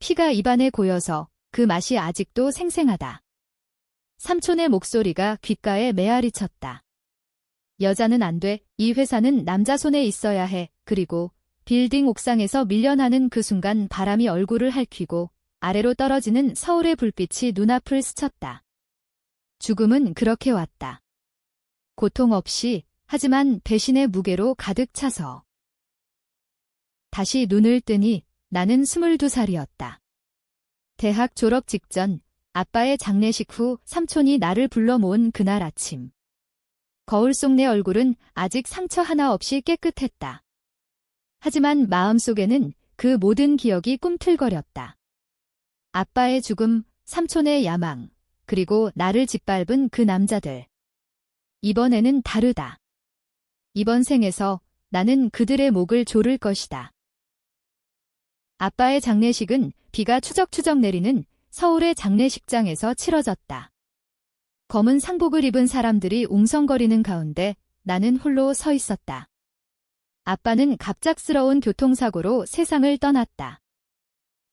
피가 입안에 고여서 그 맛이 아직도 생생하다. 삼촌의 목소리가 귓가에 메아리 쳤다. 여자는 안 돼. 이 회사는 남자 손에 있어야 해. 그리고 빌딩 옥상에서 밀려나는 그 순간 바람이 얼굴을 핥히고 아래로 떨어지는 서울의 불빛이 눈앞을 스쳤다. 죽음은 그렇게 왔다. 고통 없이, 하지만 배신의 무게로 가득 차서. 다시 눈을 뜨니 나는 22살이었다. 대학 졸업 직전 아빠의 장례식 후 삼촌이 나를 불러 모은 그날 아침. 거울 속 내 얼굴은 아직 상처 하나 없이 깨끗했다. 하지만 마음속에는 그 모든 기억이 꿈틀거렸다. 아빠의 죽음, 삼촌의 야망, 그리고 나를 짓밟은 그 남자들. 이번에는 다르다. 이번 생에서 나는 그들의 목을 조를 것이다. 아빠의 장례식은 비가 추적추적 내리는 서울의 장례식장에서 치러졌다. 검은 상복을 입은 사람들이 웅성거리는 가운데 나는 홀로 서 있었다. 아빠는 갑작스러운 교통사고로 세상을 떠났다.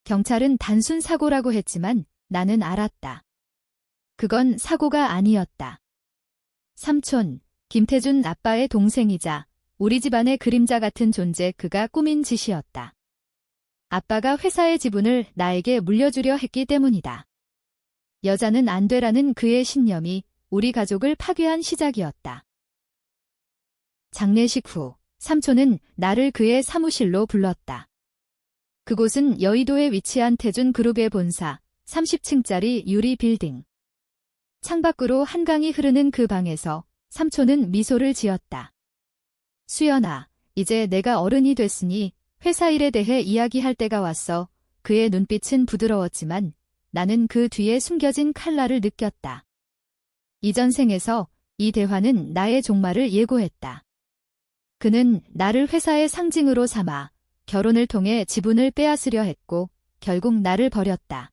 경찰은 단순 사고라고 했지만 나는 알았다. 그건 사고가 아니었다. 삼촌, 김태준 아빠의 동생이자 우리 집안의 그림자 같은 존재, 그가 꾸민 짓이었다. 아빠가 회사의 지분을 나에게 물려주려 했기 때문이다. 여자는 안 되라는 그의 신념이 우리 가족을 파괴한 시작이었다. 장례식 후 삼촌은 나를 그의 사무실로 불렀다. 그곳은 여의도에 위치한 태준 그룹의 본사, 30층짜리 유리 빌딩. 창밖으로 한강이 흐르는 그 방에서 삼촌은 미소를 지었다. 수연아, 이제 내가 어른이 됐으니 회사 일에 대해 이야기할 때가 왔어. 그의 눈빛은 부드러웠지만 나는 그 뒤에 숨겨진 칼날을 느꼈다. 이전 생에서 이 대화는 나의 종말을 예고했다. 그는 나를 회사의 상징으로 삼아 결혼을 통해 지분을 빼앗으려 했고 결국 나를 버렸다.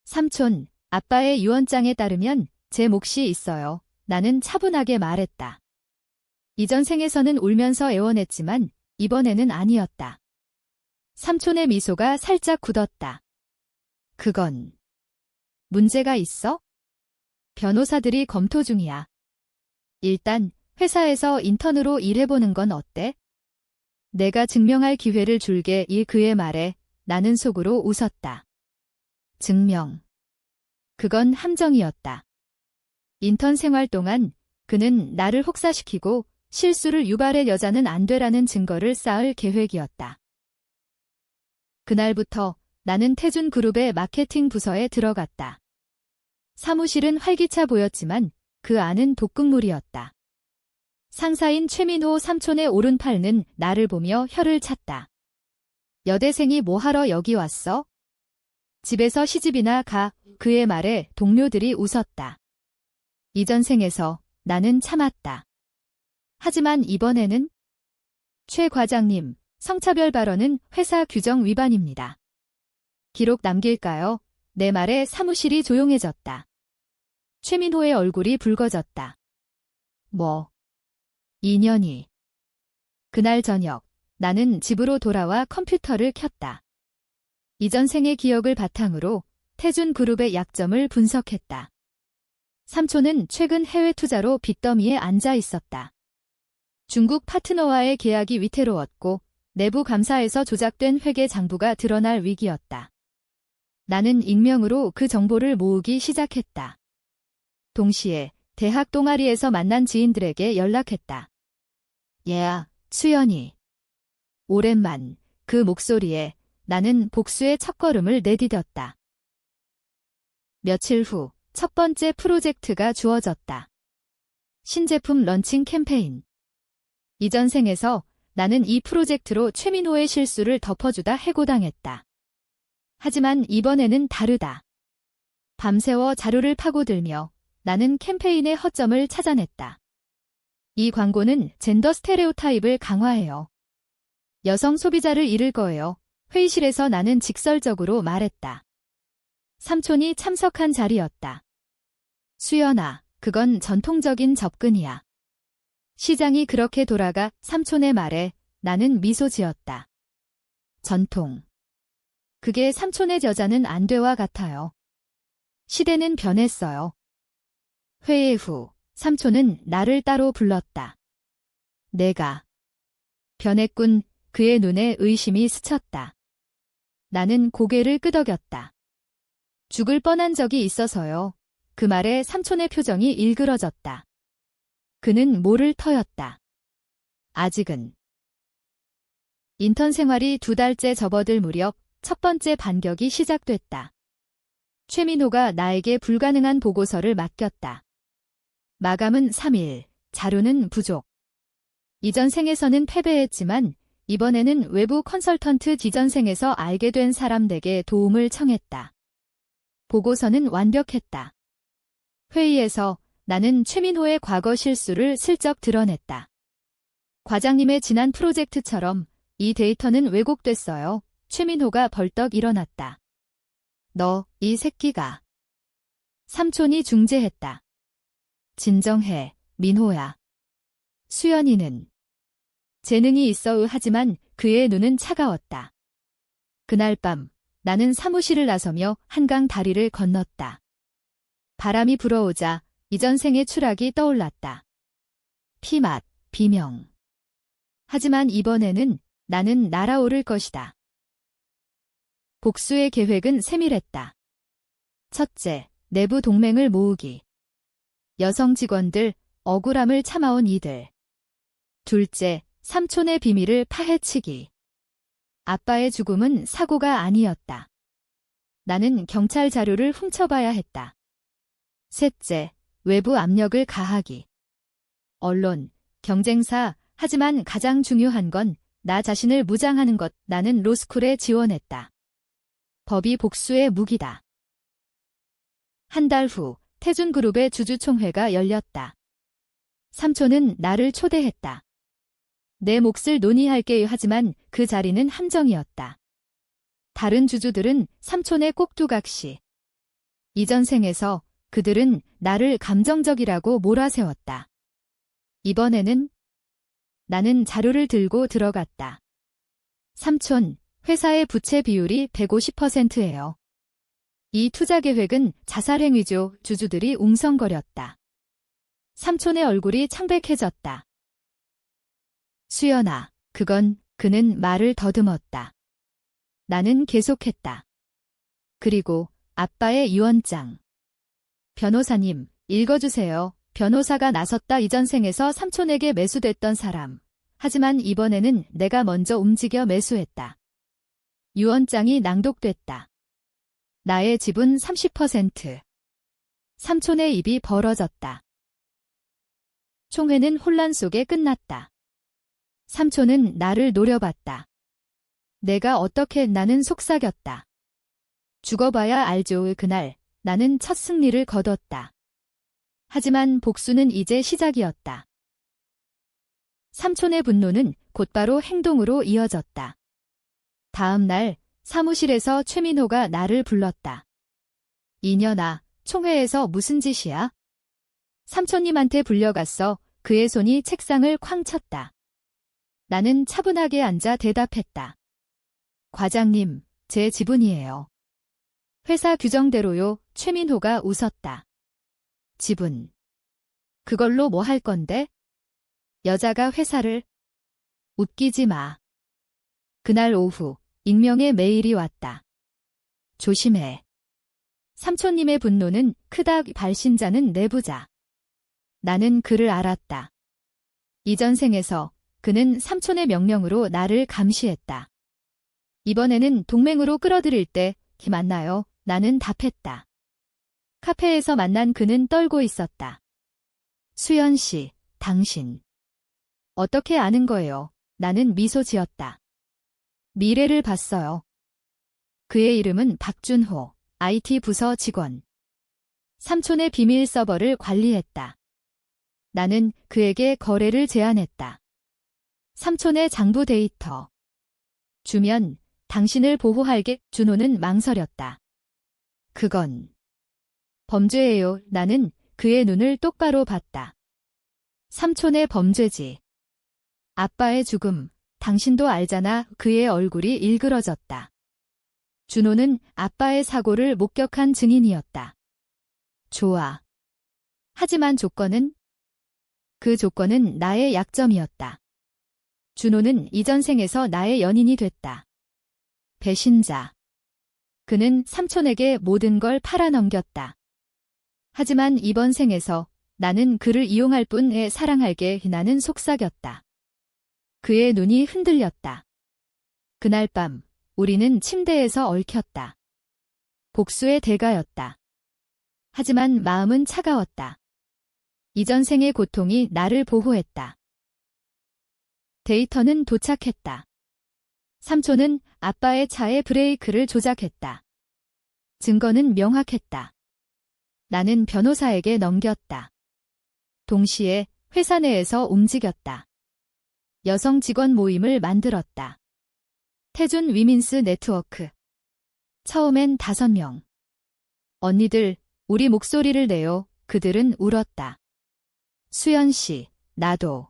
삼촌, 아빠의 유언장에 따르면 제 몫이 있어요. 나는 차분하게 말했다. 이전 생에서는 울면서 애원했지만 이번에는 아니었다. 삼촌의 미소가 살짝 굳었다. 그건 문제가 있어? 변호사들이 검토 중이야. 일단 회사에서 인턴으로 일해보는 건 어때? 내가 증명할 기회를 줄게. 이 그의 말에 나는 속으로 웃었다. 증명. 그건 함정이었다. 인턴 생활 동안 그는 나를 혹사시키고 실수를 유발해 여자는 안 되라는 증거를 쌓을 계획이었다. 그날부터 나는 태준 그룹의 마케팅 부서에 들어갔다. 사무실은 활기차 보였지만 그 안은 독극물이었다. 상사인 최민호 삼촌의 오른팔는 나를 보며 혀를 찼다. 여대생이 뭐하러 여기 왔어? 집에서 시집이나 가. 그의 말에 동료들이 웃었다. 이전 생에서 나는 참았다. 하지만 이번에는 최 과장님, 성차별 발언은 회사 규정 위반입니다. 기록 남길까요? 내 말에 사무실이 조용해졌다. 최민호의 얼굴이 붉어졌다. 뭐? 2년이. 그날 저녁, 나는 집으로 돌아와 컴퓨터를 켰다. 이전 생의 기억을 바탕으로 태준 그룹의 약점을 분석했다. 삼촌은 최근 해외 투자로 빚더미에 앉아 있었다. 중국 파트너와의 계약이 위태로웠고 내부 감사에서 조작된 회계 장부가 드러날 위기였다. 나는 익명으로 그 정보를 모으기 시작했다. 동시에 대학 동아리에서 만난 지인들에게 연락했다. 얘야, 수연이. 오랜만, 그 목소리에 나는 복수의 첫걸음을 내디뎠다. 며칠 후 첫 번째 프로젝트가 주어졌다. 신제품 런칭 캠페인. 이전 생에서 나는 이 프로젝트로 최민호의 실수를 덮어주다 해고당했다. 하지만 이번에는 다르다. 밤새워 자료를 파고들며 나는 캠페인의 허점을 찾아냈다. 이 광고는 젠더 스테레오타입을 강화해요. 여성 소비자를 잃을 거예요. 회의실에서 나는 직설적으로 말했다. 삼촌이 참석한 자리였다. 수연아, 그건 전통적인 접근이야. 시장이 그렇게 돌아가. 삼촌의 말에 나는 미소 지었다. 전통. 그게 삼촌의 여자는 안 돼와 같아요. 시대는 변했어요. 회의 후 삼촌은 나를 따로 불렀다. 내가 변했군. 그의 눈에 의심이 스쳤다. 나는 고개를 끄덕였다. 죽을 뻔한 적이 있어서요. 그 말에 삼촌의 표정이 일그러졌다. 그는 모를 터였다. 아직은. 인턴 생활이 2달째 접어들 무렵 첫 번째 반격이 시작됐다. 최민호가 나에게 불가능한 보고서를 맡겼다. 마감은 3일, 자료는 부족. 이전 생에서는 패배했지만 이번에는 외부 컨설턴트 지전생에서 알게 된 사람에게 도움을 청했다. 보고서는 완벽했다. 회의에서 나는 최민호의 과거 실수를 슬쩍 드러냈다. 과장님의 지난 프로젝트처럼 이 데이터는 왜곡됐어요. 최민호가 벌떡 일어났다. 너, 이 새끼가. 삼촌이 중재했다. 진정해, 민호야. 수연이는 재능이 있어 하지만 그의 눈은 차가웠다. 그날 밤 나는 사무실을 나서며 한강 다리를 건넜다. 바람이 불어오자 이전 생의 추락이 떠올랐다. 피맛, 비명. 하지만 이번에는 나는 날아오를 것이다. 복수의 계획은 세밀했다. 첫째, 내부 동맹을 모으기. 여성 직원들, 억울함을 참아온 이들. 둘째, 삼촌의 비밀을 파헤치기. 아빠의 죽음은 사고가 아니었다. 나는 경찰 자료를 훔쳐봐야 했다. 셋째, 외부 압력을 가하기. 언론, 경쟁사, 하지만 가장 중요한 건 나 자신을 무장하는 것. 나는 로스쿨에 지원했다. 법이 복수의 무기다. 한 달 후 태준그룹의 주주총회가 열렸다. 삼촌은 나를 초대했다. 내 몫을 논의할게 하지만 그 자리는 함정이었다. 다른 주주들은 삼촌의 꼭두각시. 이전 생에서 그들은 나를 감정적이라고 몰아세웠다. 이번에는 나는 자료를 들고 들어갔다. 삼촌, 회사의 부채 비율이 150%예요. 이 투자 계획은 자살 행위죠. 주주들이 웅성거렸다. 삼촌의 얼굴이 창백해졌다. 수연아, 그는 말을 더듬었다. 나는 계속했다. 그리고 아빠의 유언장. 변호사님, 읽어주세요. 변호사가 나섰다. 이전 생에서 삼촌에게 매수됐던 사람. 하지만 이번에는 내가 먼저 움직여 매수했다. 유언장이 낭독됐다. 나의 지분 30%. 삼촌의 입이 벌어졌다. 총회는 혼란 속에 끝났다. 삼촌은 나를 노려봤다. 내가 어떻게 나는 속삭였다. 죽어봐야 알죠. 그날 나는 첫 승리를 거뒀다. 하지만 복수는 이제 시작이었다. 삼촌의 분노는 곧바로 행동으로 이어졌다. 다음 날 사무실에서 최민호가 나를 불렀다. 이년아, 총회에서 무슨 짓이야? 삼촌님한테 불려갔어. 그의 손이 책상을 쾅 쳤다. 나는 차분하게 앉아 대답했다. 과장님, 제 지분이에요. 회사 규정대로요. 최민호가 웃었다. 지분. 그걸로 뭐 할 건데? 여자가 회사를. 웃기지 마. 그날 오후 익명의 메일이 왔다. 조심해. 삼촌님의 분노는 크다. 발신자는 내부자. 나는 그를 알았다. 이전 생에서 그는 삼촌의 명령으로 나를 감시했다. 이번에는 동맹으로 끌어들일 때 맞나요? 나는 답했다. 카페에서 만난 그는 떨고 있었다. 수연 씨, 당신. 어떻게 아는 거예요? 나는 미소 지었다. 미래를 봤어요. 그의 이름은 박준호, IT 부서 직원. 삼촌의 비밀 서버를 관리했다. 나는 그에게 거래를 제안했다. 삼촌의 장부 데이터. 주면 당신을 보호할게. 준호는 망설였다. 그건 범죄예요. 나는 그의 눈을 똑바로 봤다. 삼촌의 범죄지. 아빠의 죽음, 당신도 알잖아. 그의 얼굴이 일그러졌다. 준호는 아빠의 사고를 목격한 증인이었다. 좋아. 하지만 그 조건은 나의 약점이었다. 준호는 이전 생에서 나의 연인이 됐다. 배신자. 그는 삼촌에게 모든 걸 팔아넘겼다. 하지만 이번 생에서 나는 그를 이용할 뿐에 사랑할게 나는 속삭였다. 그의 눈이 흔들렸다. 그날 밤 우리는 침대에서 얽혔다. 복수의 대가였다. 하지만 마음은 차가웠다. 이전 생의 고통이 나를 보호했다. 데이터는 도착했다. 삼촌은 아빠의 차의 브레이크를 조작했다. 증거는 명확했다. 나는 변호사에게 넘겼다. 동시에 회사 내에서 움직였다. 여성 직원 모임을 만들었다. 태준 위민스 네트워크. 처음엔 5명. 언니들, 우리 목소리를 내요. 그들은 울었다. 수연 씨, 나도.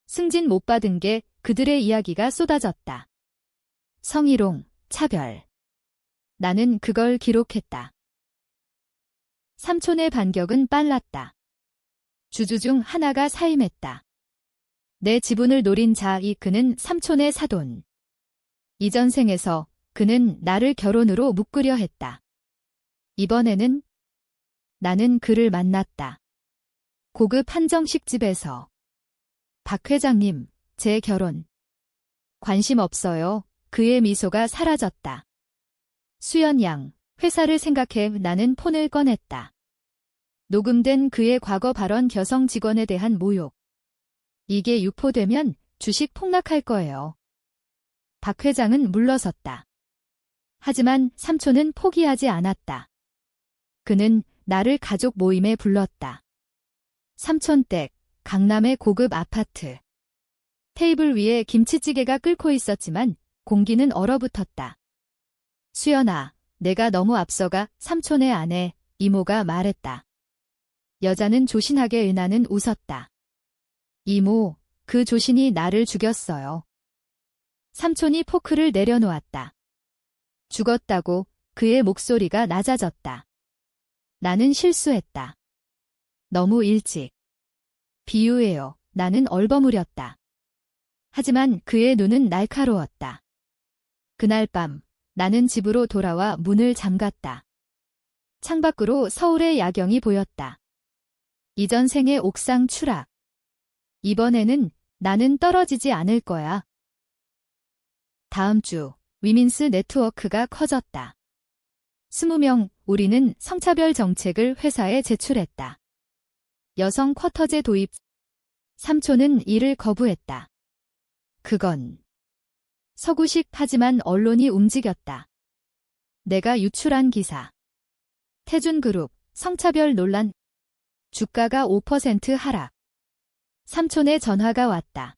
승진 못 받은 게 그들의 이야기가 쏟아졌다. 성희롱, 차별. 나는 그걸 기록했다. 삼촌의 반격은 빨랐다. 주주 중 하나가 사임했다. 내 지분을 노린 그는 삼촌의 사돈. 이전 생에서 그는 나를 결혼으로 묶으려 했다. 이번에는 나는 그를 만났다. 고급 한정식집에서. 박 회장님, 제 결혼. 관심 없어요. 그의 미소가 사라졌다. 수연 양, 회사를 생각해 나는 폰을 꺼냈다. 녹음된 그의 과거 발언 여성 직원에 대한 모욕. 이게 유포되면 주식 폭락할 거예요. 박 회장은 물러섰다. 하지만 삼촌은 포기하지 않았다. 그는 나를 가족 모임에 불렀다. 삼촌댁, 강남의 고급 아파트. 테이블 위에 김치찌개가 끓고 있었지만 공기는 얼어붙었다. 수연아, 내가 너무 앞서가. 삼촌의 아내, 이모가 말했다. 여자는 조신하게 은하는 웃었다. 이모, 그 조신이 나를 죽였어요. 삼촌이 포크를 내려놓았다. 죽었다고. 그의 목소리가 낮아졌다. 나는 실수했다. 너무 일찍. 비유해요. 나는 얼버무렸다. 하지만 그의 눈은 날카로웠다. 그날 밤 나는 집으로 돌아와 문을 잠갔다. 창밖으로 서울의 야경이 보였다. 이전 생의 옥상 추락. 이번에는 나는 떨어지지 않을 거야. 다음 주 위민스 네트워크가 커졌다. 20명, 우리는 성차별 정책을 회사에 제출했다. 여성 쿼터제 도입. 삼촌은 이를 거부했다. 그건 서구식. 하지만 언론이 움직였다. 내가 유출한 기사. 태준그룹, 성차별 논란. 주가가 5% 하락. 삼촌의 전화가 왔다.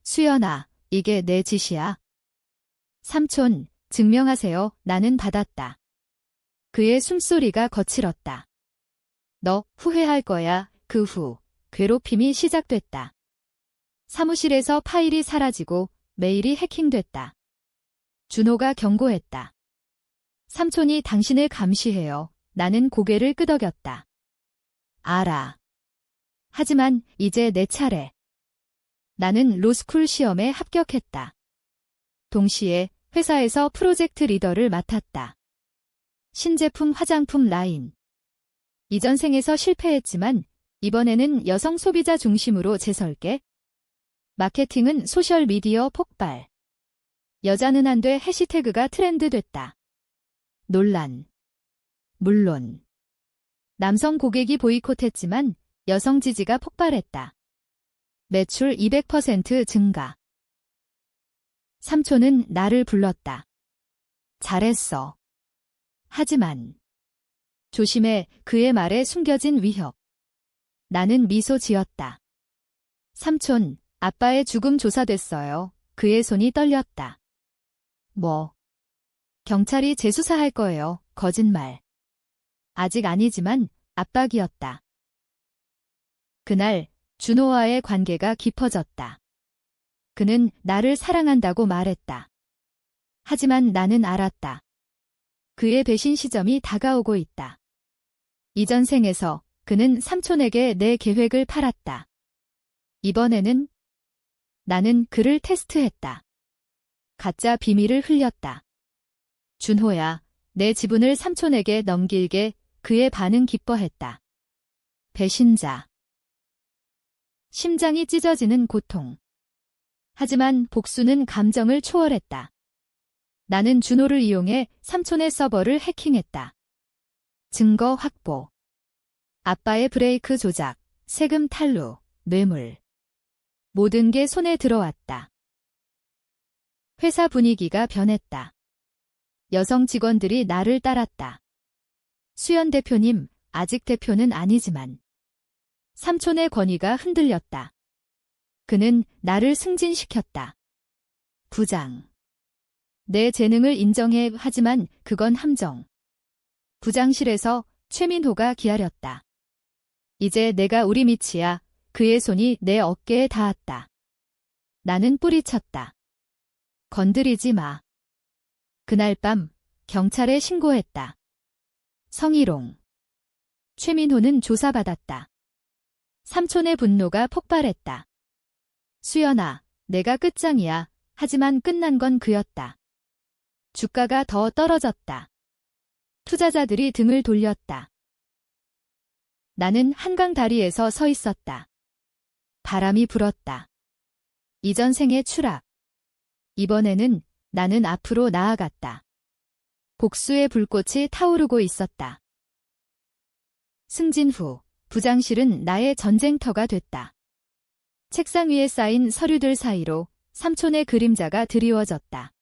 수연아, 이게 내 짓이야. 삼촌, 증명하세요. 나는 받았다. 그의 숨소리가 거칠었다. 너 후회할 거야. 그 후 괴롭힘이 시작됐다. 사무실에서 파일이 사라지고 메일이 해킹됐다. 준호가 경고했다. 삼촌이 당신을 감시해요. 나는 고개를 끄덕였다. 알아. 하지만 이제 내 차례. 나는 로스쿨 시험에 합격했다. 동시에 회사에서 프로젝트 리더를 맡았다. 신제품 화장품 라인. 이전 생에서 실패했지만 이번에는 여성 소비자 중심으로 재설계. 마케팅은 소셜미디어 폭발. 여자는 안 돼 해시태그가 트렌드 됐다. 논란. 물론. 남성 고객이 보이콧했지만 여성 지지가 폭발했다. 매출 200% 증가. 삼촌은 나를 불렀다. 잘했어. 하지만 조심해. 그의 말에 숨겨진 위협. 나는 미소 지었다. 삼촌, 아빠의 죽음 조사됐어요. 그의 손이 떨렸다. 뭐? 경찰이 재수사할 거예요. 거짓말. 아직 아니지만 압박이었다. 그날 준호와의 관계가 깊어졌다. 그는 나를 사랑한다고 말했다. 하지만 나는 알았다. 그의 배신 시점이 다가오고 있다. 이전 생에서 그는 삼촌에게 내 계획을 팔았다. 이번에는 나는 그를 테스트했다. 가짜 비밀을 흘렸다. 준호야, 내 지분을 삼촌에게 넘길게. 그의 반응 기뻐했다. 배신자. 심장이 찢어지는 고통. 하지만 복수는 감정을 초월했다. 나는 준호를 이용해 삼촌의 서버를 해킹했다. 증거 확보. 아빠의 브레이크 조작, 세금 탈루, 뇌물. 모든 게 손에 들어왔다. 회사 분위기가 변했다. 여성 직원들이 나를 따랐다. 수연 대표님, 아직 대표는 아니지만. 삼촌의 권위가 흔들렸다. 그는 나를 승진시켰다. 부장. 내 재능을 인정해. 하지만 그건 함정. 부장실에서 최민호가 기다렸다. 이제 내가 우리 밑이야. 그의 손이 내 어깨에 닿았다. 나는 뿌리쳤다. 건드리지 마. 그날 밤 경찰에 신고했다. 성희롱. 최민호는 조사받았다. 삼촌의 분노가 폭발했다. 수연아, 내가 끝장이야. 하지만 끝난 건 그였다. 주가가 더 떨어졌다. 투자자들이 등을 돌렸다. 나는 한강 다리에서 서 있었다. 바람이 불었다. 이전 생의 추락. 이번에는 나는 앞으로 나아갔다. 복수의 불꽃이 타오르고 있었다. 승진 후 부장실은 나의 전쟁터가 됐다. 책상 위에 쌓인 서류들 사이로 삼촌의 그림자가 드리워졌다.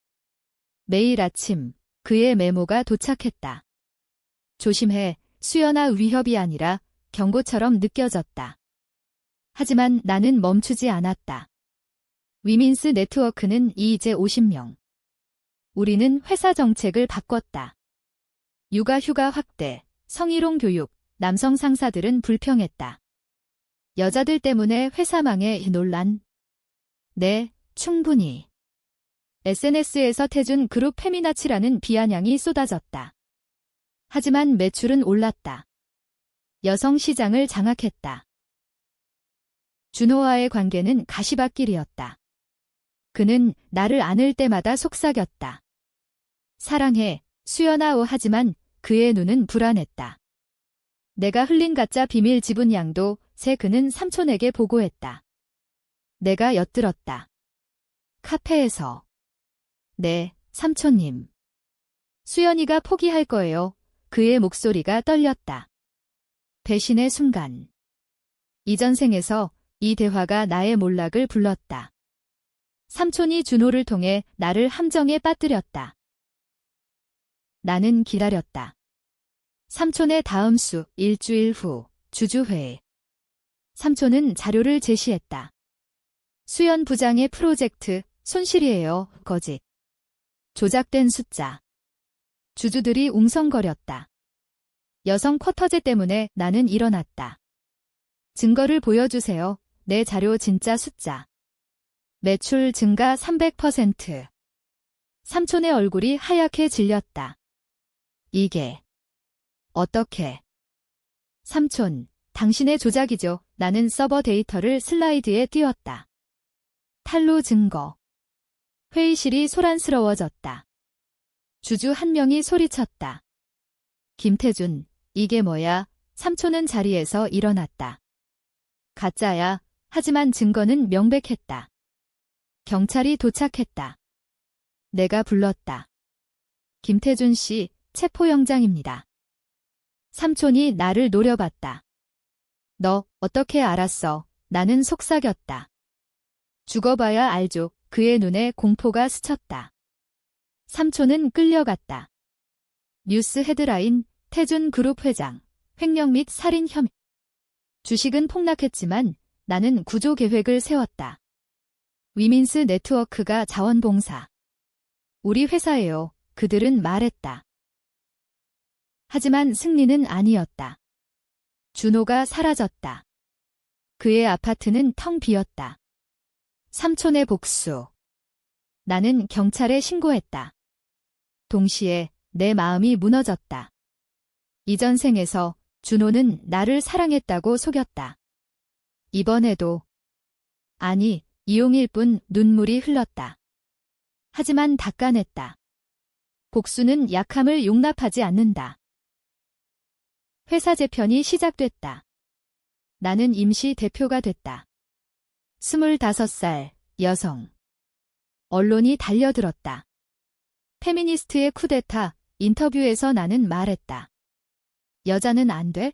매일 아침 그의 메모가 도착했다. 조심해, 수연아. 위협이 아니라 경고처럼 느껴졌다. 하지만 나는 멈추지 않았다. 위민스 네트워크는 이제 50명. 우리는 회사 정책을 바꿨다. 육아휴가 확대, 성희롱 교육, 남성 상사들은 불평했다. 여자들 때문에 회사 망해. 논란. 네, 충분히. SNS에서 태준 그룹 페미나치라는 비아냥이 쏟아졌다. 하지만 매출은 올랐다. 여성 시장을 장악했다. 준호와의 관계는 가시밭길이었다. 그는 나를 안을 때마다 속삭였다. 사랑해, 수연아. 하지만 그의 눈은 불안했다. 내가 흘린 가짜 비밀 지분 양도 세. 그는 삼촌에게 보고했다. 내가 엿들었다. 카페에서. 네, 삼촌님. 수연이가 포기할 거예요. 그의 목소리가 떨렸다. 배신의 순간. 이전 생에서 이 대화가 나의 몰락을 불렀다. 삼촌이 준호를 통해 나를 함정에 빠뜨렸다. 나는 기다렸다. 삼촌의 다음 수 일주일 후 주주회의. 삼촌은 자료를 제시했다. 수연 부장의 프로젝트 손실이에요. 거짓. 조작된 숫자. 주주들이 웅성거렸다. 여성 쿼터제 때문에 나는 일어났다. 증거를 보여주세요. 내 자료 진짜 숫자. 매출 증가 300%. 삼촌의 얼굴이 하얗게 질렸다. 이게 어떻게? 삼촌, 당신의 조작이죠. 나는 서버 데이터를 슬라이드에 띄웠다. 탈루 증거. 회의실이 소란스러워졌다. 주주 한 명이 소리쳤다. 김태준, 이게 뭐야? 삼촌은 자리에서 일어났다. 가짜야. 하지만 증거는 명백했다. 경찰이 도착했다. 내가 불렀다. 김태준 씨, 체포영장입니다. 삼촌이 나를 노려봤다. 너 어떻게 알았어? 나는 속삭였다. 죽어봐야 알죠. 그의 눈에 공포가 스쳤다. 삼촌은 끌려갔다. 뉴스 헤드라인, 태준 그룹 회장, 횡령 및 살인 혐의. 주식은 폭락했지만 나는 구조 계획을 세웠다. 위민스 네트워크가 자원봉사. 우리 회사예요. 그들은 말했다. 하지만 승리는 아니었다. 준호가 사라졌다. 그의 아파트는 텅 비었다. 삼촌의 복수. 나는 경찰에 신고했다. 동시에 내 마음이 무너졌다. 이전 생에서 준호는 나를 사랑했다고 속였다. 이번에도. 아니, 이용일 뿐 눈물이 흘렀다. 하지만 닦아냈다. 복수는 약함을 용납하지 않는다. 회사 재편이 시작됐다. 나는 임시 대표가 됐다. 25살 여성. 언론이 달려들었다. 페미니스트의 쿠데타. 인터뷰에서 나는 말했다. 여자는 안 돼?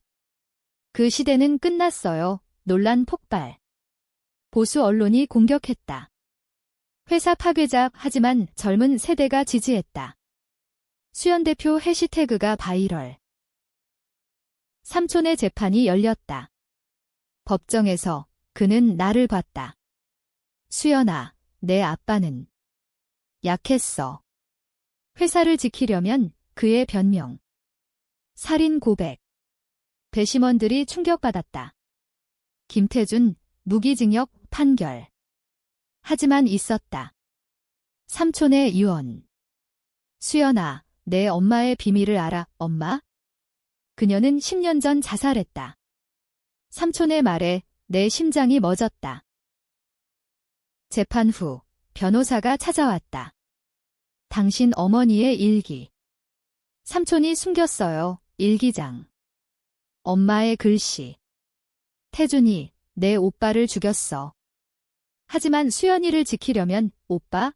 그 시대는 끝났어요. 논란 폭발. 보수 언론이 공격했다. 회사 파괴작. 하지만 젊은 세대가 지지했다. 수연 대표 해시태그가 바이럴. 삼촌의 재판이 열렸다. 법정에서 그는 나를 봤다. 수연아, 내 아빠는 약했어. 회사를 지키려면 그의 변명. 살인 고백. 배심원들이 충격받았다. 김태준, 무기징역 판결. 하지만 있었다. 삼촌의 유언. 수연아, 내 엄마의 비밀을 알아, 엄마? 그녀는 10년 전 자살했다. 삼촌의 말에 내 심장이 멎었다. 재판 후 변호사가 찾아왔다. 당신 어머니의 일기. 삼촌이 숨겼어요. 일기장. 엄마의 글씨. 태준이 내 오빠를 죽였어. 하지만 수연이를 지키려면 오빠?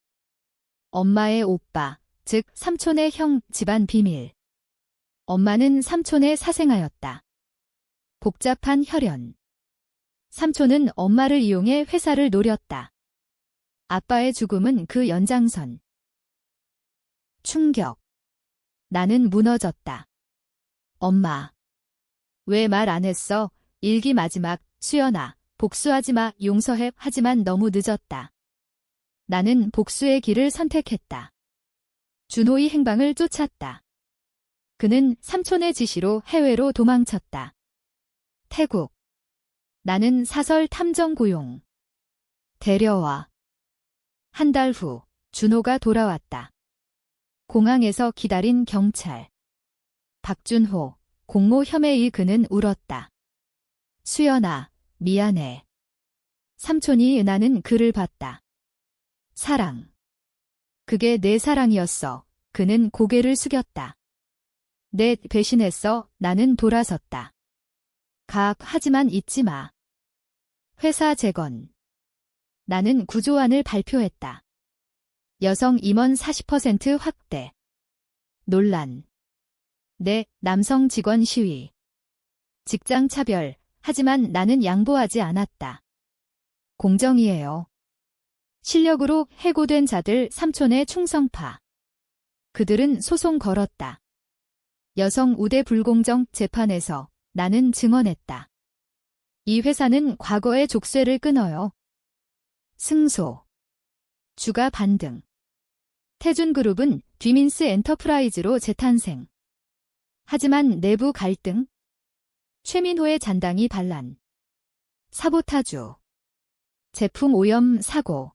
엄마의 오빠, 즉 삼촌의 형, 집안 비밀. 엄마는 삼촌의 사생아였다. 복잡한 혈연. 삼촌은 엄마를 이용해 회사를 노렸다. 아빠의 죽음은 그 연장선. 충격. 나는 무너졌다. 엄마. 왜 말 안 했어? 일기 마지막. 수연아, 복수하지 마. 용서해. 하지만 너무 늦었다. 나는 복수의 길을 선택했다. 준호의 행방을 쫓았다. 그는 삼촌의 지시로 해외로 도망쳤다. 태국. 나는 사설 탐정 고용. 데려와. 한 달 후 준호가 돌아왔다. 공항에서 기다린 경찰. 박준호, 공모 혐의의 그는 울었다. 수연아, 미안해. 삼촌이 나는 그를 봤다. 사랑. 그게 내 사랑이었어. 그는 고개를 숙였다. 내 배신했어. 나는 돌아섰다. 하지만 잊지 마. 회사 재건. 나는 구조안을 발표했다. 여성 임원 40% 확대. 논란. 내 남성 직원 시위. 직장 차별. 하지만 나는 양보하지 않았다. 공정이에요. 실력으로 해고된 자들 삼촌의 충성파. 그들은 소송 걸었다. 여성 우대 불공정 재판에서 나는 증언했다. 이 회사는 과거의 족쇄를 끊어요. 승소. 주가 반등. 태준그룹은 뒤민스 엔터프라이즈로 재탄생. 하지만 내부 갈등. 최민호의 잔당이 반란. 사보타주. 제품 오염 사고.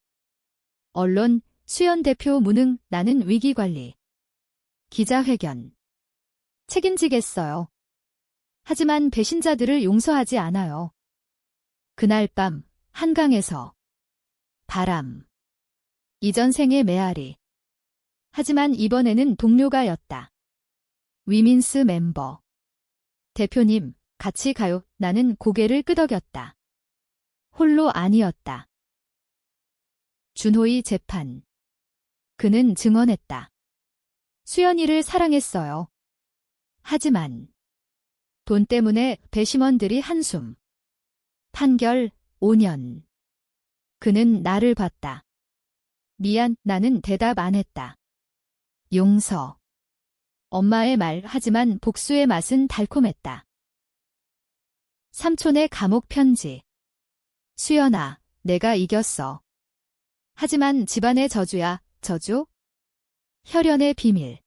언론, 수연 대표 무능. 나는 위기관리. 기자회견. 책임지겠어요. 하지만 배신자들을 용서하지 않아요. 그날 밤 한강에서. 바람. 이전 생의 메아리. 하지만 이번에는 동료가였다. 위민스 멤버. 대표님, 같이 가요. 나는 고개를 끄덕였다. 홀로 아니었다. 준호의 재판. 그는 증언했다. 수연이를 사랑했어요. 하지만 돈 때문에 배심원들이 한숨. 판결 5년. 그는 나를 봤다. 미안. 나는 대답 안 했다. 용서. 엄마의 말. 하지만 복수의 맛은 달콤했다. 삼촌의 감옥 편지. 수연아, 내가 이겼어. 하지만 집안의 저주야. 저주? 혈연의 비밀.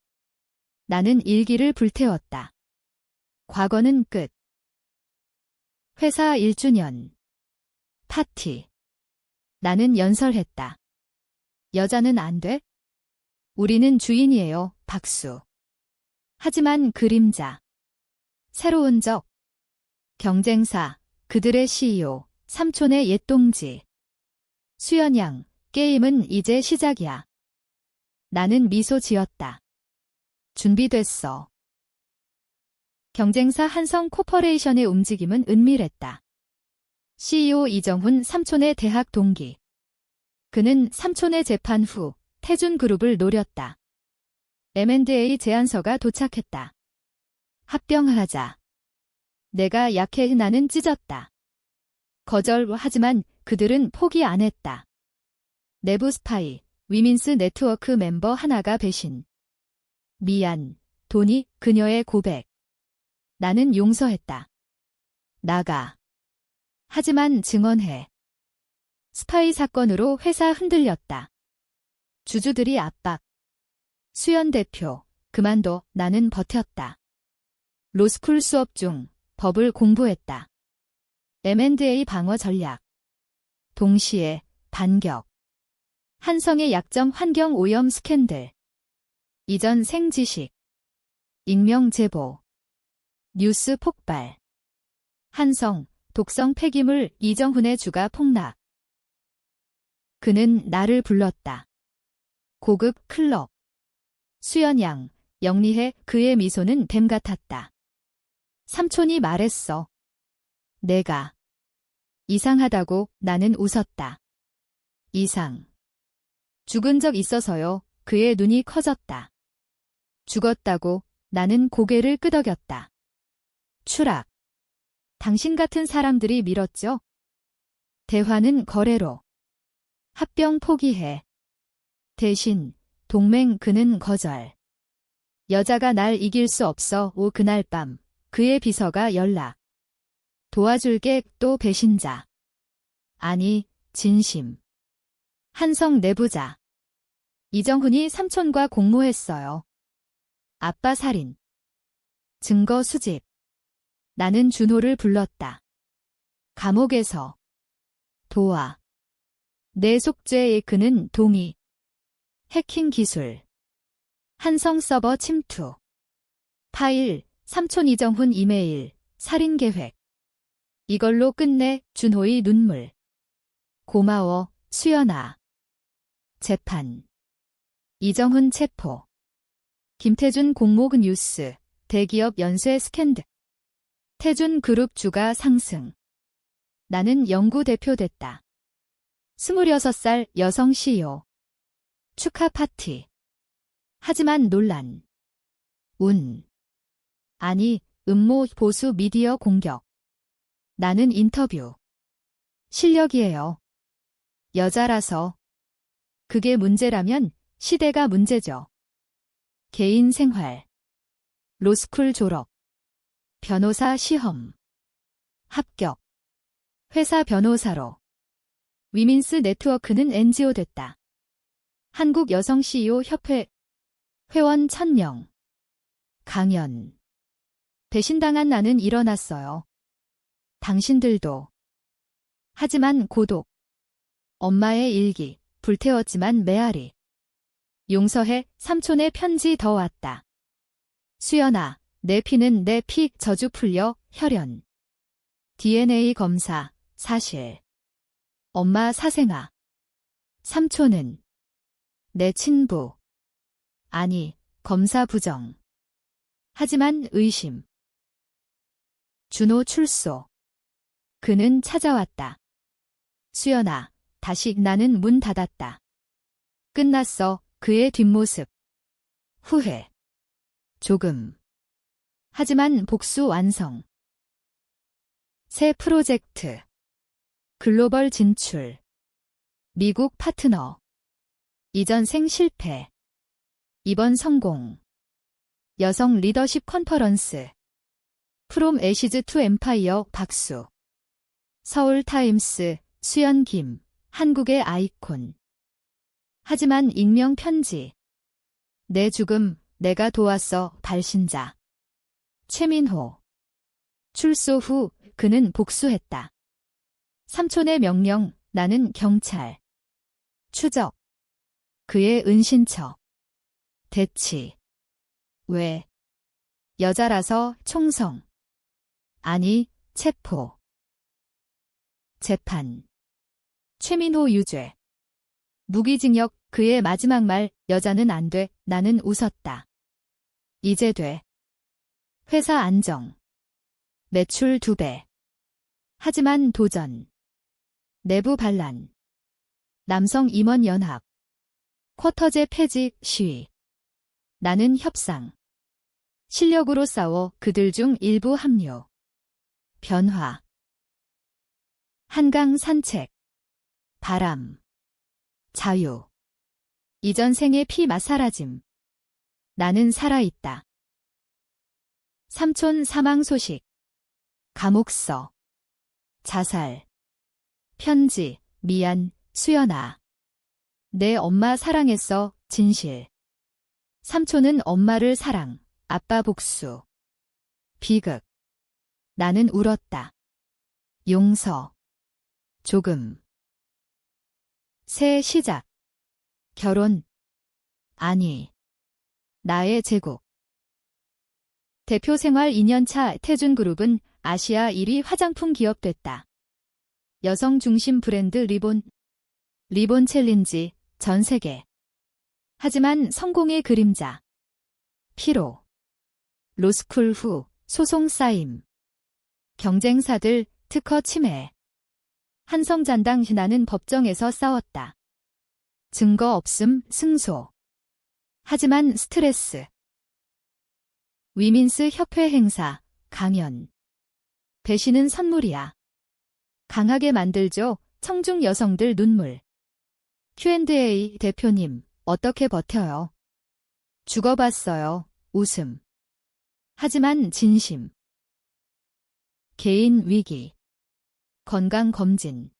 나는 일기를 불태웠다. 과거는 끝. 회사 1주년. 파티. 나는 연설했다. 여자는 안 돼? 우리는 주인이에요, 박수. 하지만 그림자. 새로운 적. 경쟁사, 그들의 CEO, 삼촌의 옛동지. 수연양, 게임은 이제 시작이야. 나는 미소 지었다. 준비됐어. 경쟁사 한성 코퍼레이션의 움직임은 은밀했다. CEO 이정훈 삼촌의 대학 동기. 그는 삼촌의 재판 후 태준 그룹을 노렸다. M&A 제안서가 도착했다. 합병하자. 내가 약해 나는 찢었다. 거절하지만 그들은 포기 안 했다. 내부 스파이, 위민스 네트워크 멤버 하나가 배신. 미안, 돈이 그녀의 고백. 나는 용서했다. 나가. 하지만 증언해. 스파이 사건으로 회사 흔들렸다. 주주들이 압박. 수연 대표, 그만둬. 나는 버텼다. 로스쿨 수업 중 법을 공부했다. M&A 방어 전략. 동시에 반격. 한성의 약점 환경 오염 스캔들. 이전 생지식. 익명 제보. 뉴스 폭발. 한성, 독성 폐기물 이정훈의 주가 폭락. 그는 나를 불렀다. 고급 클럽. 수연양, 영리해. 그의 미소는 뱀 같았다. 삼촌이 말했어. 내가. 이상하다고. 나는 웃었다. 이상. 죽은 적 있어서요. 그의 눈이 커졌다. 죽었다고. 나는 고개를 끄덕였다. 추락. 당신 같은 사람들이 밀었죠? 대화는 거래로. 합병 포기해. 대신 동맹. 그는 거절. 여자가 날 이길 수 없어. 그날 밤 그의 비서가 연락. 도와줄게. 또 배신자. 아니, 진심. 한성 내부자. 이정훈이 삼촌과 공모했어요. 아빠 살인. 증거 수집. 나는 준호를 불렀다. 감옥에서. 도와. 내 속죄에. 그는 동의. 해킹 기술. 한성 서버 침투. 파일. 삼촌 이정훈 이메일. 살인 계획. 이걸로 끝내. 준호의 눈물. 고마워, 수연아. 재판. 이정훈 체포. 김태준 공모 뉴스. 대기업 연쇄 스캔들. 태준 그룹 주가 상승. 나는 영구 대표됐다. 26살 여성 CEO. 축하 파티. 하지만 논란. 운. 아니, 음모 보수 미디어 공격. 나는 인터뷰. 실력이에요. 여자라서. 그게 문제라면 시대가 문제죠. 개인 생활. 로스쿨 졸업. 변호사 시험. 합격. 회사 변호사로. 위민스 네트워크는 NGO 됐다. 한국 여성 CEO 협회. 회원 1000명. 강연. 배신당한 나는 일어났어요. 당신들도. 하지만 고독. 엄마의 일기. 불태웠지만 메아리. 용서해. 삼촌의 편지 더 왔다. 수연아, 내 피는 내 피. 저주 풀려. 혈연. DNA 검사. 사실. 엄마 사생아. 삼촌은. 내 친부. 아니, 검사 부정. 하지만 의심. 준호 출소. 그는 찾아왔다. 수연아, 다시. 나는 문 닫았다. 끝났어. 그의 뒷모습. 후회. 조금. 하지만 복수 완성. 새 프로젝트. 글로벌 진출. 미국 파트너. 이전 생 실패. 이번 성공. 여성 리더십 컨퍼런스. 프롬 애시즈 투 엠파이어. 박수. 서울타임스. 수연 김. 한국의 아이콘. 하지만 익명 편지. 내 죽음. 내가 도왔어. 발신자. 최민호. 출소 후 그는 복수했다. 삼촌의 명령. 나는 경찰. 추적. 그의 은신처. 대치. 왜? 여자라서 총성. 아니, 체포. 재판. 최민호 유죄. 무기징역. 그의 마지막 말, 여자는 안 돼. 나는 웃었다. 이제 돼. 회사 안정. 매출 2배. 하지만 도전. 내부 반란. 남성 임원 연합. 쿼터제 폐지 시위. 나는 협상. 실력으로 싸워 그들 중 일부 합류. 변화. 한강 산책. 바람. 자유. 이전 생의 피 맛사라짐. 나는 살아있다. 삼촌 사망 소식. 감옥서. 자살. 편지. 미안, 수연아. 내 엄마 사랑했어, 진실. 삼촌은 엄마를 사랑, 아빠 복수. 비극. 나는 울었다. 용서. 조금. 새 시작. 결혼. 아니. 나의 제국. 대표 생활 2년차 태준그룹은 아시아 1위 화장품 기업 됐다. 여성 중심 브랜드 리본 챌린지, 전 세계. 하지만 성공의 그림자. 피로. 로스쿨 후, 소송 쌓임. 경쟁사들, 특허 침해. 한성잔당 나는 법정에서 싸웠다. 증거 없음, 승소. 하지만 스트레스. 위민스 협회 행사, 강연. 배신은 선물이야. 강하게 만들죠, 청중 여성들 눈물. Q&A 대표님, 어떻게 버텨요? 죽어봤어요, 웃음. 하지만 진심. 개인 위기. 건강검진.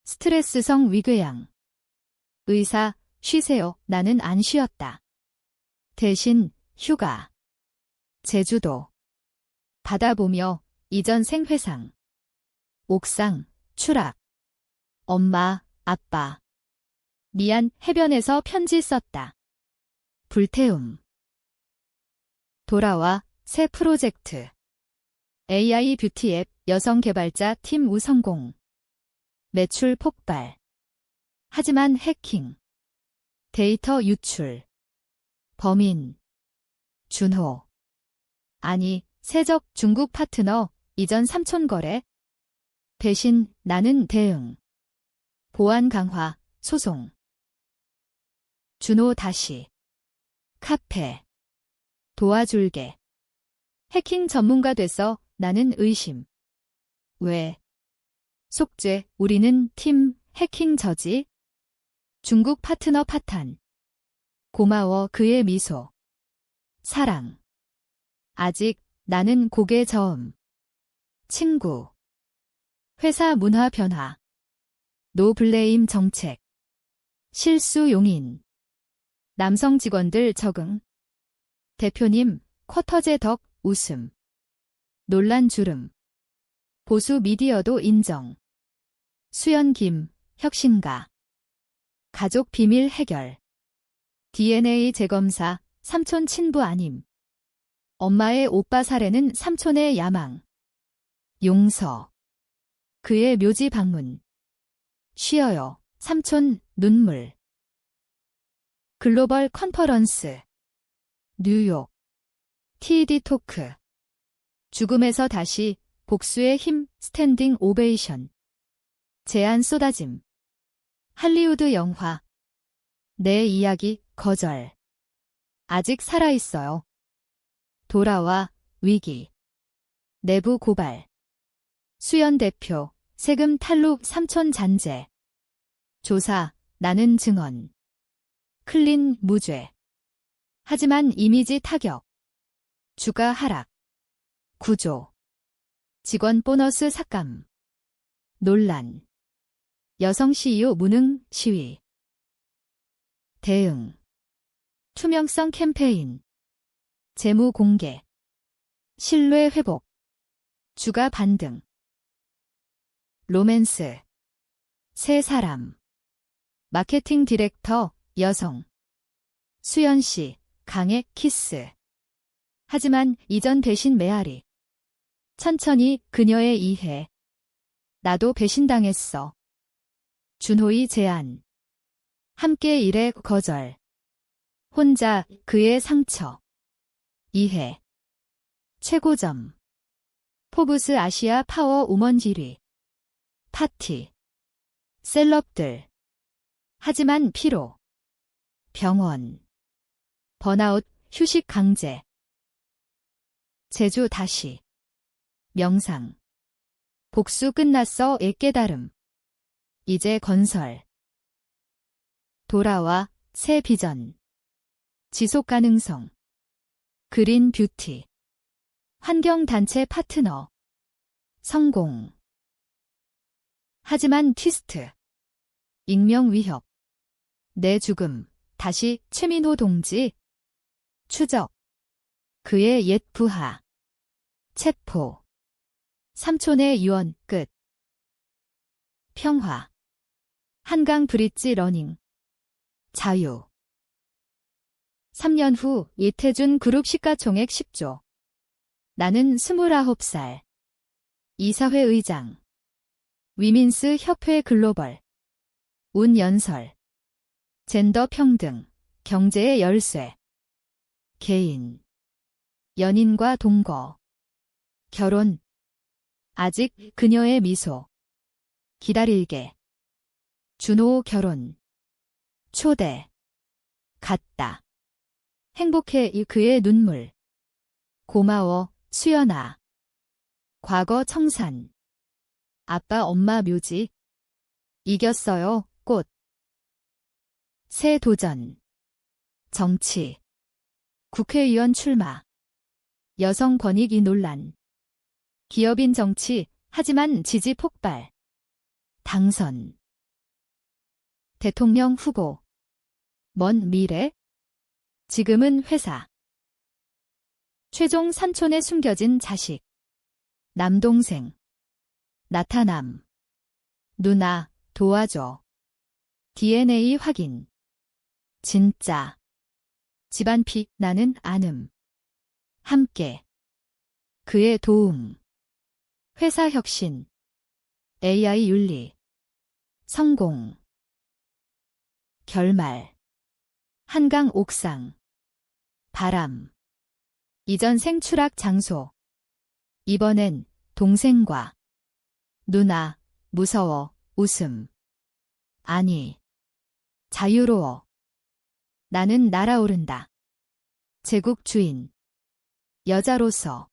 스트레스성 위궤양. 의사, 쉬세요. 나는 안 쉬었다. 대신 휴가. 제주도. 바다 보며 이전 생회상. 옥상, 추락. 엄마, 아빠. 미안, 해변에서 편지 썼다. 불태움. 돌아와, 새 프로젝트. AI 뷰티 앱 여성 개발자 팀 우성공. 매출 폭발. 하지만 해킹. 데이터 유출. 범인. 준호. 아니, 세적 중국 파트너, 이전 삼촌 거래. 배신, 나는 대응. 보안 강화, 소송. 준호 다시. 카페. 도와줄게. 해킹 전문가 됐어, 나는 의심. 왜? 속죄, 우리는 팀, 해킹 저지. 중국 파트너 파탄. 고마워, 그의 미소. 사랑. 아직, 나는 고개 저음. 친구. 회사 문화 변화. 노 블레임 정책. 실수 용인. 남성 직원들 적응. 대표님, 쿼터제 덕, 웃음. 논란 주름. 보수 미디어도 인정. 수연 김, 혁신가. 가족 비밀 해결. DNA 재검사, 삼촌 친부 아님. 엄마의 오빠 살해는 삼촌의 야망. 용서. 그의 묘지 방문. 쉬어요, 삼촌, 눈물. 글로벌 컨퍼런스. 뉴욕. TED 토크. 죽음에서 다시, 복수의 힘, 스탠딩 오베이션. 제안 쏟아짐. 할리우드 영화. 내 이야기, 거절. 아직 살아있어요. 돌아와, 위기. 내부 고발. 수연 대표, 세금 탈루 삼촌 잔재. 조사, 나는 증언. 클린 무죄. 하지만 이미지 타격. 주가 하락. 구조. 직원 보너스 삭감. 논란. 여성 CEO 무능 시위. 대응. 투명성 캠페인. 재무 공개. 신뢰 회복. 주가 반등. 로맨스. 세 사람. 마케팅 디렉터, 여성. 수연 씨, 강의 키스. 하지만 이전 배신 메아리. 천천히 그녀의 이해. 나도 배신당했어. 준호의 제안. 함께 일해 거절. 혼자 그의 상처. 이해. 최고점. 포브스 아시아 파워 우먼 1위. 파티. 셀럽들. 하지만 피로. 병원. 번아웃, 휴식 강제. 제주 다시. 명상. 복수 끝났어의 깨달음. 이제 건설. 돌아와 새 비전. 지속 가능성. 그린 뷰티. 환경단체 파트너. 성공. 하지만 트위스트. 익명 위협. 내 죽음. 다시 최민호 동지. 추적. 그의 옛 부하. 체포. 삼촌의 유언 끝. 평화. 한강 브릿지 러닝. 자유. 3년 후 이태준 그룹 시가총액 10조. 나는 29살. 이사회 의장. 위민스 협회 글로벌. 운연설. 젠더 평등. 경제의 열쇠. 개인. 연인과 동거. 결혼. 아직 그녀의 미소. 기다릴게. 준호 결혼. 초대. 갔다. 행복해 그의 눈물. 고마워 수연아. 과거 청산. 아빠 엄마 묘지. 이겼어요 꽃. 새 도전. 정치. 국회의원 출마. 여성 권익위 논란. 기업인 정치, 하지만 지지 폭발. 당선. 대통령 후보. 먼 미래? 지금은 회사. 최종 산촌에 숨겨진 자식. 남동생. 나타남. 누나, 도와줘. DNA 확인. 진짜. 집안 피, 나는 아름. 함께. 그의 도움. 회사 혁신. AI 윤리. 성공. 결말. 한강 옥상. 바람. 이전 생 추락 장소. 이번엔 동생과. 누나, 무서워, 웃음. 아니. 자유로워. 나는 날아오른다. 제국 주인. 여자로서.